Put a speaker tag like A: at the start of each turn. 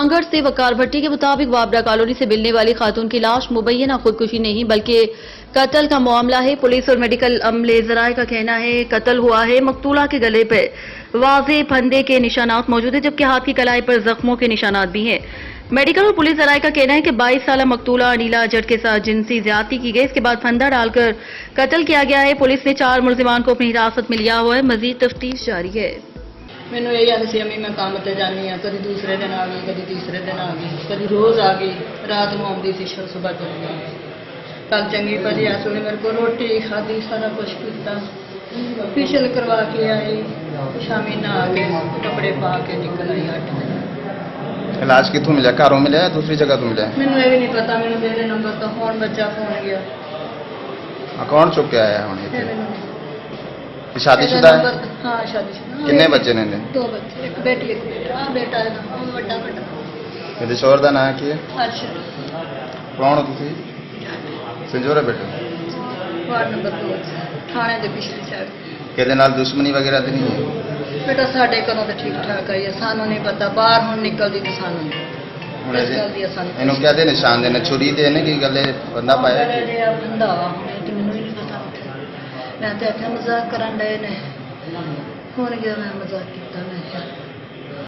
A: सुजानगढ़ से वकार भट्टी के मुताबिक वाबरा कॉलोनी से मिलने वाली खातून की लाश मुबैना खुदकुशी नहीं बल्कि कत्ल का मामला है। पुलिस और मेडिकल अमले ज़राए का कहना है कत्ल हुआ है। मकतूला के गले पर वाज़े फंदे के निशानात मौजूद है, जबकि हाथ की कलाई पर जख्मों के निशानात भी हैं। मेडिकल और पुलिस ज़राए का कहना है कि 22 साल मकतूला अनीला जट के साथ जिनसी ज्यादती की गई। इसके बाद फंदा डालकर कत्ल किया गया है। पुलिस ने 4 मुलजिमान को अपनी हिरासत में लिया हुआ है। मजीद तफ्तीश जारी है।
B: ਮੈਨੂੰ ਇਹ ਆਂਦੀ ਸੀ ਅਮੀ ਮੈਂ ਕੰਮ ਤੇ ਜਾਂਦੀ ਆ, ਕਦੀ ਦੂਸਰੇ ਦਿਨ ਆ ਗਈ, ਕਦੀ ਤੀਸਰੇ ਦਿਨ ਆ ਗਈ, ਕਦੀ ਰੋਜ਼ ਆ ਗਈ, ਰਾਤ ਨੂੰ ਆਉਂਦੀ ਸੀ, ਸਵੇਰ ਚਲੀ ਗਈ। ਕੱਲ ਚੰਗੀ ਭਲੀ ਆ ਸੋਨੇ ਮੇਰੇ ਕੋਲ ਰੋਟੀ ਖਾਧੀ, ਸਾਰਾ ਕੁਝ ਕੀਤਾ, ਫੇਸ਼ੀਅਲ ਕਰਵਾ ਕੇ ਆਈ, ਸ਼ਾਮੀ ਨਹਾ ਕੇ ਕੱਪੜੇ ਪਾ ਕੇ ਨਿਕਲ ਆਈ 8 ਵਜੇ।
C: इलाज कितों मिला? घरों मिला या दूसरी जगह तो मिला?
B: ਮੈਨੂੰ ਇਹ ਵੀ ਨਹੀਂ ਪਤਾ, ਮੈਨੂੰ ਮੇਰੇ ਨੰਬਰ ਤੋਂ ਫੋਨ ਬੱਚਾ ਫੋन ਗਿਆ।
C: कौन चुक के आया होने
B: ਇਹ ਮੈਨੂੰ
C: शादीशुदा है?
B: हाँ शादीशुदा।
C: किन्ने बच्चे ने?
B: 2 बच्चे, एक बेटी एक बेटा। बेटा है ना ਵੱਡਾ ਵੱਡਾ।
C: ਇਹਦੇ ਸ਼ੋਹਰ ਦਾ ਨਾਂ ਕੀ ਹੈ?
B: ਅੱਛਾ
C: ਕੌਣ ਹੋ ਤੁਸੀਂ? ਸੰਜੋਰਾ ਬੇਟੇ।
B: ਵਾਰਡ ਨੰਬਰ 2 ਥਾਣੇ ਦੇ ਪਿਛਲੀ ਸਾਈਡ।
C: ਕਿਹਦੇ ਨਾਲ ਦੁਸ਼ਮਣੀ ਵਗੈਰਾ ਤੇ ਨਹੀਂ ਹੈ?
B: ਬੇਟਾ ਸਾਡੇ ਘਰੋਂ ਤਾਂ ਠੀਕ ਠਾਕ ਆਈ ਹੈ, ਸਾਨੂੰ ਨਹੀਂ ਪਤਾ, ਬਾਹਰ ਹੁਣ ਨਿਕਲਦੀ ਤੇ ਸਾਨੂੰ ਨਹੀਂ।
C: ਹੁਣ
B: ਇਸ ਗੱਲ ਦੀ ਸਾਨੂੰ
C: ਇਹਨੂੰ ਕਿਹਦੇ ਨਿਸ਼ਾਨ ਦੇ ਨੇ? ਛੁਰੀ ਦੇ ਨੇ ਕੀ ਗੱਲੇ ਬੰਦਾ ਪਾਇਆ?
B: ਇਹ ਬੰਦਾ ਹੁਣ ਤੇ ਮੈਨੂੰ ਹੀ ਨਹੀਂ ਪਤਾ। ਮੈਂ ਤਾਂ ਇੱਥੇ ਮਜ਼ਾਕ ਕਰਨ ਡਏ ਨੇ, ਹੁਣ ਗਿਆ ਮੈਂ ਮਜ਼ਾਕ ਕੀਤਾ ਮੈਂ।